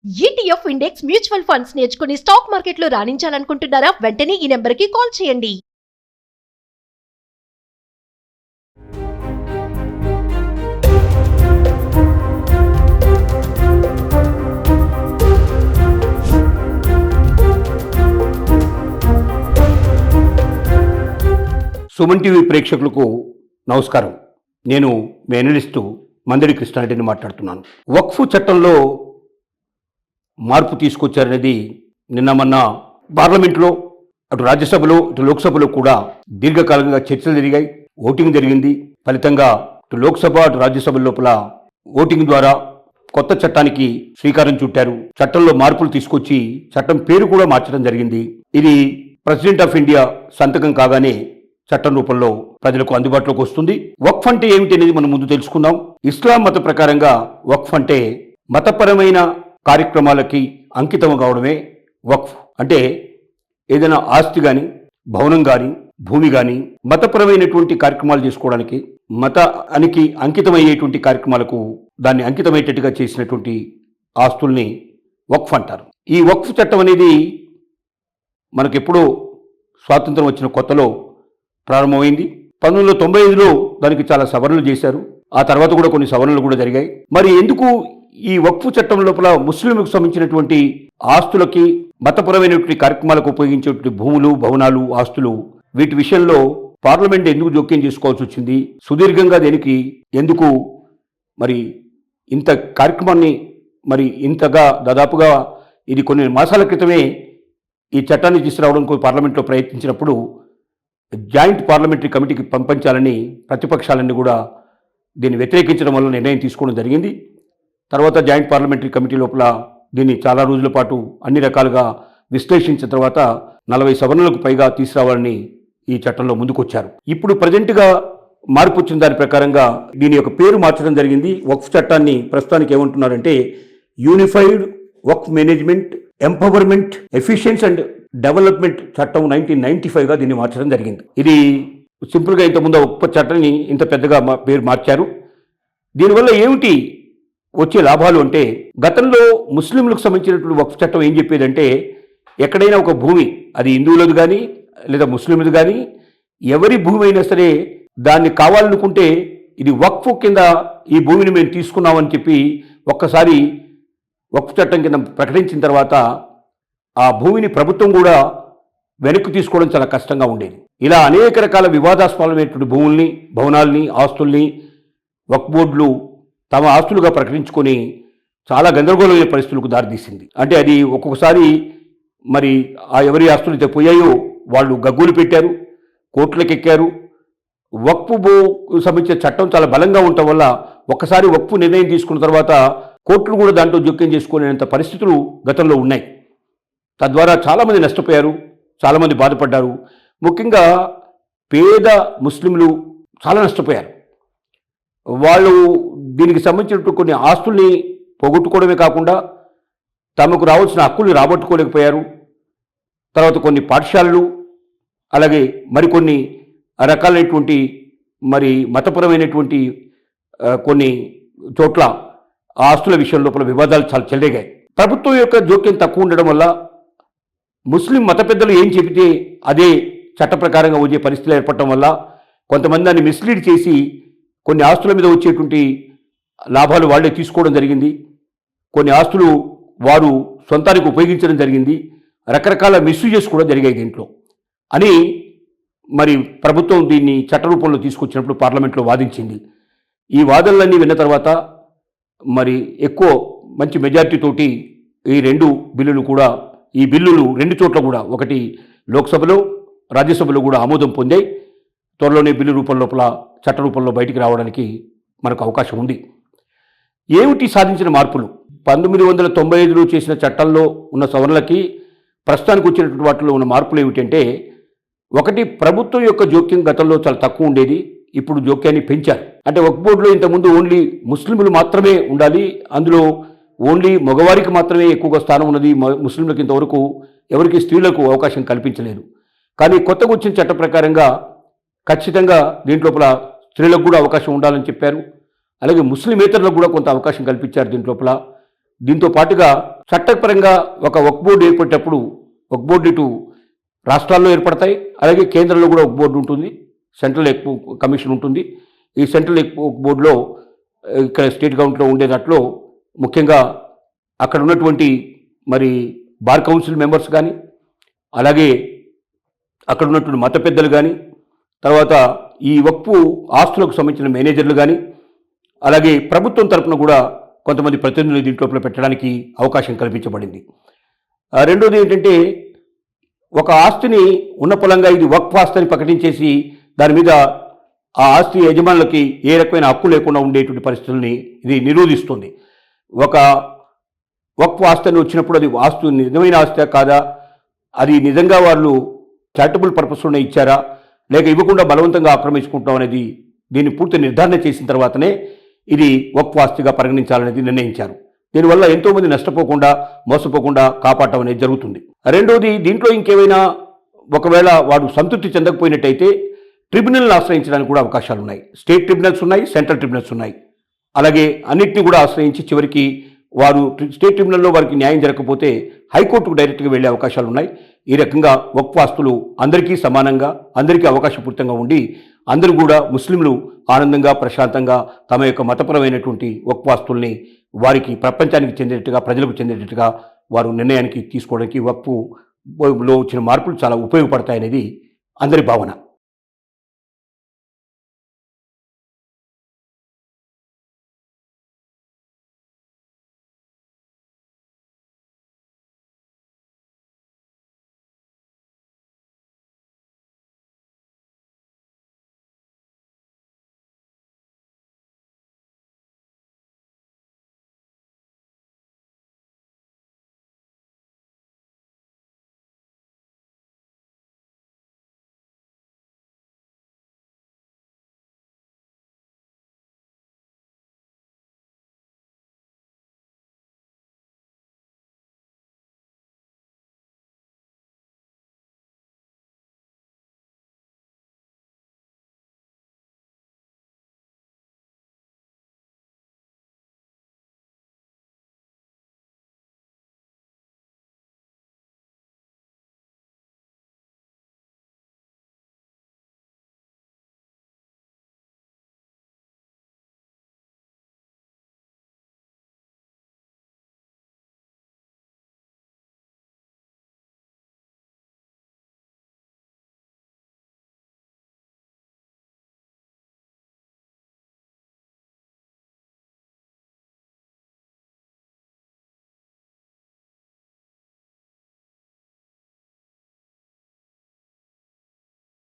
ETF index mutual funds నేర్చుకుని stock మార్కెట్లో రాణించాలనుకుంటున్నారా? వెంటనే ఈ నెంబర్కి కాల్ చేయండి. సుమన్ టీవీ ప్రేక్షకులకు నమస్కారం. నేను మీ అనలిస్టు మందడి కృష్ణారెడ్డిని మాట్లాడుతున్నాను. వక్ఫ్ చట్టంలో మార్పు తీసుకొచ్చారనేది నిన్న మొన్న పార్లమెంట్లో, అటు రాజ్యసభలో ఇటు లోక్సభలో కూడా దీర్ఘకాలంగా చర్చలు జరిగాయి. ఓటింగ్ జరిగింది. ఫలితంగా ఇటు లోక్సభ అటు రాజ్యసభ లోపల ఓటింగ్ ద్వారా కొత్త చట్టానికి శ్రీకారం చుట్టారు. చట్టంలో మార్పులు తీసుకొచ్చి చట్టం పేరు కూడా మార్చడం జరిగింది. ఇది ప్రెసిడెంట్ ఆఫ్ ఇండియా సంతకం కాగానే చట్టం రూపంలో ప్రజలకు అందుబాటులోకి వస్తుంది. వక్ఫ్ అంటే ఏమిటి అనేది మనం ముందు తెలుసుకుందాం. ఇస్లాం మత ప్రకారంగా వక్ఫ్ అంటే మతపరమైన కార్యక్రమాలకి అంకితం కావడమే వక్ఫ్. అంటే ఏదైనా ఆస్తి కానీ, భవనం కానీ, భూమి కానీ మతపరమైనటువంటి కార్యక్రమాలు చేసుకోవడానికి, మతానికి అంకితమయ్యేటువంటి కార్యక్రమాలకు దాన్ని అంకితమయ్యేటట్టుగా చేసినటువంటి ఆస్తుల్ని వక్ఫ్ అంటారు. ఈ వక్ఫ్ చట్టం అనేది మనకెప్పుడో స్వాతంత్రం వచ్చిన కొత్తలో ప్రారంభమైంది. 1995లో దానికి చాలా సవరణలు చేశారు. ఆ తర్వాత కూడా కొన్ని సవరణలు కూడా జరిగాయి. మరి ఎందుకు ఈ వక్ఫ్ చట్టం లోపల ముస్లింలకు సంబంధించినటువంటి ఆస్తులకి, మతపరమైనటువంటి కార్యక్రమాలకు ఉపయోగించేటువంటి భూములు, భవనాలు, ఆస్తులు, వీటి విషయంలో పార్లమెంట్ ఎందుకు జోక్యం చేసుకోవాల్సి వచ్చింది? సుదీర్ఘంగా దేనికి ఎందుకు మరి ఇంత కార్యక్రమాన్ని మరి ఇంతగా దాదాపుగా ఇది కొన్ని మాసాల క్రితమే ఈ చట్టాన్ని తీసుకురావడం పార్లమెంట్లో ప్రయత్నించినప్పుడు జాయింట్ పార్లమెంటరీ కమిటీకి పంపించాలని ప్రతిపక్షాలన్నీ కూడా దీన్ని వ్యతిరేకించడం వల్ల నిర్ణయం తీసుకోవడం జరిగింది. తర్వాత జాయింట్ పార్లమెంటరీ కమిటీ లోపల దీన్ని చాలా రోజుల పాటు అన్ని రకాలుగా విశ్లేషించిన తర్వాత 40 సవరణలకు పైగా తీసుకురావాలని ఈ చట్టంలో ముందుకొచ్చారు. ఇప్పుడు ప్రజెంట్గా మార్పు వచ్చిన దాని ప్రకారంగా దీని యొక్క పేరు మార్చడం జరిగింది. వక్ఫ్ చట్టాన్ని ప్రస్తుతానికి ఏమంటున్నారంటే యూనిఫైడ్ వక్ఫ్ management, empowerment, efficiency and development చట్టం 1995గా దీన్ని మార్చడం జరిగింది. ఇది సింపుల్గా ఇంతకుముందు వక్ఫ్ చట్టాన్ని ఇంత పెద్దగా పేరు మార్చారు. దీనివల్ల ఏమిటి వచ్చే లాభాలు అంటే, గతంలో ముస్లింలకు సంబంధించినటువంటి వక్ఫ్ చట్టం ఏం చెప్పేదంటే, ఎక్కడైనా ఒక భూమి, అది హిందువులది కానీ లేదా ముస్లింలది కానీ, ఎవరి భూమి అయినా సరే దాన్ని కావాలనుకుంటే ఇది వక్ఫ్ కింద ఈ భూమిని మేము తీసుకున్నామని చెప్పి ఒక్కసారి వక్ఫ్ చట్టం కింద ప్రకటించిన తర్వాత ఆ భూమిని ప్రభుత్వం కూడా వెనక్కి తీసుకోవడం చాలా కష్టంగా ఉండేది. ఇలా అనేక రకాల వివాదాస్పదమైనటువంటి భూముల్ని, భవనాల్ని, ఆస్తుల్ని వక్ఫ్ బోర్డులు తమ ఆస్తులుగా ప్రకటించుకొని చాలా గందరగోళమైన పరిస్థితులకు దారితీసింది. అంటే అది ఒక్కొక్కసారి మరి ఆ ఎవరి ఆస్తులు అయితే పోయాయో వాళ్ళు గగ్గోలు పెట్టారు, కోర్టులకు ఎక్కారు. వక్ఫ్ సంబంధించిన చట్టం చాలా బలంగా ఉండటం వల్ల ఒక్కసారి వక్ఫ్ నిర్ణయం తీసుకున్న తర్వాత కోర్టులు కూడా దాంట్లో జోక్యం చేసుకునేంత పరిస్థితులు గతంలో ఉన్నాయి. తద్వారా చాలామంది నష్టపోయారు, చాలామంది బాధపడ్డారు. ముఖ్యంగా పేద ముస్లింలు చాలా నష్టపోయారు. వాళ్ళు దీనికి సంబంధించినటువంటి కొన్ని ఆస్తుల్ని పోగొట్టుకోవడమే కాకుండా తమకు రావాల్సిన హక్కుల్ని రాబట్టుకోలేకపోయారు. తర్వాత కొన్ని పాఠశాలలు, అలాగే మరికొన్ని రకాలైనటువంటి మరి మతపరమైనటువంటి కొన్ని చోట్ల ఆస్తుల విషయం లోపల వివాదాలు చాలా చెలరేగాయి. ప్రభుత్వం యొక్క జోక్యం తక్కువ ఉండడం వల్ల ముస్లిం మత పెద్దలు ఏం చెబితే అదే చట్ట ప్రకారంగా వచ్చే పరిస్థితులు ఏర్పడటం వల్ల కొంతమంది దాన్ని మిస్లీడ్ చేసి కొన్ని ఆస్తుల మీద వచ్చేటువంటి లాభాలు వాళ్లే తీసుకోవడం జరిగింది. కొన్ని ఆస్తులు వారు సొంతానికి ఉపయోగించడం జరిగింది. రకరకాల మిస్యూజెస్ కూడా జరిగాయి దీంట్లో అని మరి ప్రభుత్వం దీన్ని చట్ట రూపంలో తీసుకొచ్చినప్పుడు పార్లమెంట్లో వాదించింది. ఈ వాదనలన్నీ విన్న తర్వాత మరి ఎక్కువ మంచి మెజార్టీతోటి ఈ బిల్లులు రెండు చోట్ల కూడా, ఒకటి లోక్సభలో, రాజ్యసభలో కూడా ఆమోదం పొందాయి. త్వరలోనే బిల్లు రూపం లోపల చట్ట రూపంలో బయటికి రావడానికి మనకు అవకాశం ఉంది. ఏమిటి సాధించిన మార్పులు? 1995లో చేసిన చట్టంలో ఉన్న సవరణలకి ప్రస్తుతానికి వచ్చినటువంటి వాటిలో ఉన్న మార్పులు ఏమిటంటే, ఒకటి, ప్రభుత్వం యొక్క జోక్యం గతంలో చాలా తక్కువ ఉండేది. ఇప్పుడు జోక్యాన్ని పెంచారు. అంటే వక్ఫ్ బోర్డులో ఇంతకుముందు ఓన్లీ ముస్లింలు మాత్రమే ఉండాలి, అందులో ఓన్లీ మగవారికి మాత్రమే ఎక్కువగా స్థానం ఉన్నది. ముస్లింలకు ఇంతవరకు ఎవరికి స్త్రీలకు అవకాశం కల్పించలేదు. కానీ కొత్తగా వచ్చిన చట్ట ప్రకారంగా ఖచ్చితంగా దీంట్లోపల స్త్రీలకు కూడా అవకాశం ఉండాలని చెప్పారు. అలాగే ముస్లిమేతరులకు కూడా కొంత అవకాశం కల్పించారు దీంట్లోపల. దీంతో పాటుగా చట్టపరంగా ఒక వక్ఫ్ బోర్డు ఏర్పడేటప్పుడు వక్ఫ్ బోర్డు ఇటు రాష్ట్రాల్లో ఏర్పడతాయి, అలాగే కేంద్రంలో కూడా ఒక బోర్డు ఉంటుంది, సెంట్రల్ వక్ఫ్ కమిషన్ ఉంటుంది. ఈ సెంట్రల్ వక్ఫ్ బోర్డులో ఇక్కడ స్టేట్ గవర్నమెంట్లో ఉండే దాంట్లో ముఖ్యంగా అక్కడ ఉన్నటువంటి మరి బార్ కౌన్సిల్ మెంబర్స్ కానీ, అలాగే అక్కడ ఉన్నటువంటి మత పెద్దలు కానీ, తర్వాత ఈ వక్ఫ్ ఆస్తులకు సంబంధించిన మేనేజర్లు కానీ, అలాగే ప్రభుత్వం తరపున కూడా కొంతమంది ప్రతినిధులు దీంట్లో పెట్టడానికి అవకాశం కల్పించబడింది. రెండోది ఏంటంటే, ఒక ఆస్తిని ఉన్న పొలంగా ఇది వక్ఫ్ ఆస్తి అని ప్రకటించేసి దాని మీద ఆ ఆస్తి యజమానులకి ఏ రకమైన హక్కు లేకుండా ఉండేటువంటి పరిస్థితుల్ని ఇది నిరోధిస్తుంది. ఒక వక్ఫ్ ఆస్తి అని వచ్చినప్పుడు అది ఆస్తి నిజమైన ఆస్తి కాదా, అది నిజంగా వాళ్ళు చారిటబుల్ పర్పస్లోనే ఇచ్చారా, లేక ఇవ్వకుండా బలవంతంగా ఆక్రమించుకుంటాం అనేది దీన్ని పూర్తి నిర్ధారణ చేసిన తర్వాతనే ఇది వక్ఫ్ ఆస్తిగా పరిగణించాలనేది నిర్ణయించారు. దీనివల్ల ఎంతోమంది నష్టపోకుండా మోసపోకుండా కాపాడటం అనేది జరుగుతుంది. రెండోది, దీంట్లో ఇంకేమైనా ఒకవేళ వాడు సంతృప్తి చెందకపోయినట్టయితే ట్రిబ్యునల్ని ఆశ్రయించడానికి కూడా అవకాశాలు ఉన్నాయి. స్టేట్ ట్రిబ్యునల్స్ ఉన్నాయి, సెంట్రల్ ట్రిబ్యునల్స్ ఉన్నాయి. అలాగే అన్నింటినీ కూడా ఆశ్రయించి చివరికి వారు స్టేట్ ట్రిబ్యునల్లో వారికి న్యాయం జరగకపోతే హైకోర్టుకు డైరెక్ట్గా వెళ్ళే అవకాశాలు ఉన్నాయి. ఈ రకంగా వక్ఫ్ ఆస్తులు అందరికీ సమానంగా, అందరికీ అవకాశపూరితంగా ఉండి అందరూ కూడా ముస్లింలు ఆనందంగా ప్రశాంతంగా తమ యొక్క మతపరమైనటువంటి వక్ఫ్ ఆస్తుల్ని వారికి ప్రపంచానికి చెందేటట్టుగా, ప్రజలకు చెందేటట్టుగా వారు నిర్ణయానికి తీసుకోవడానికి వక్ఫ్లో వచ్చిన మార్పులు చాలా ఉపయోగపడతాయనేది అందరి భావన.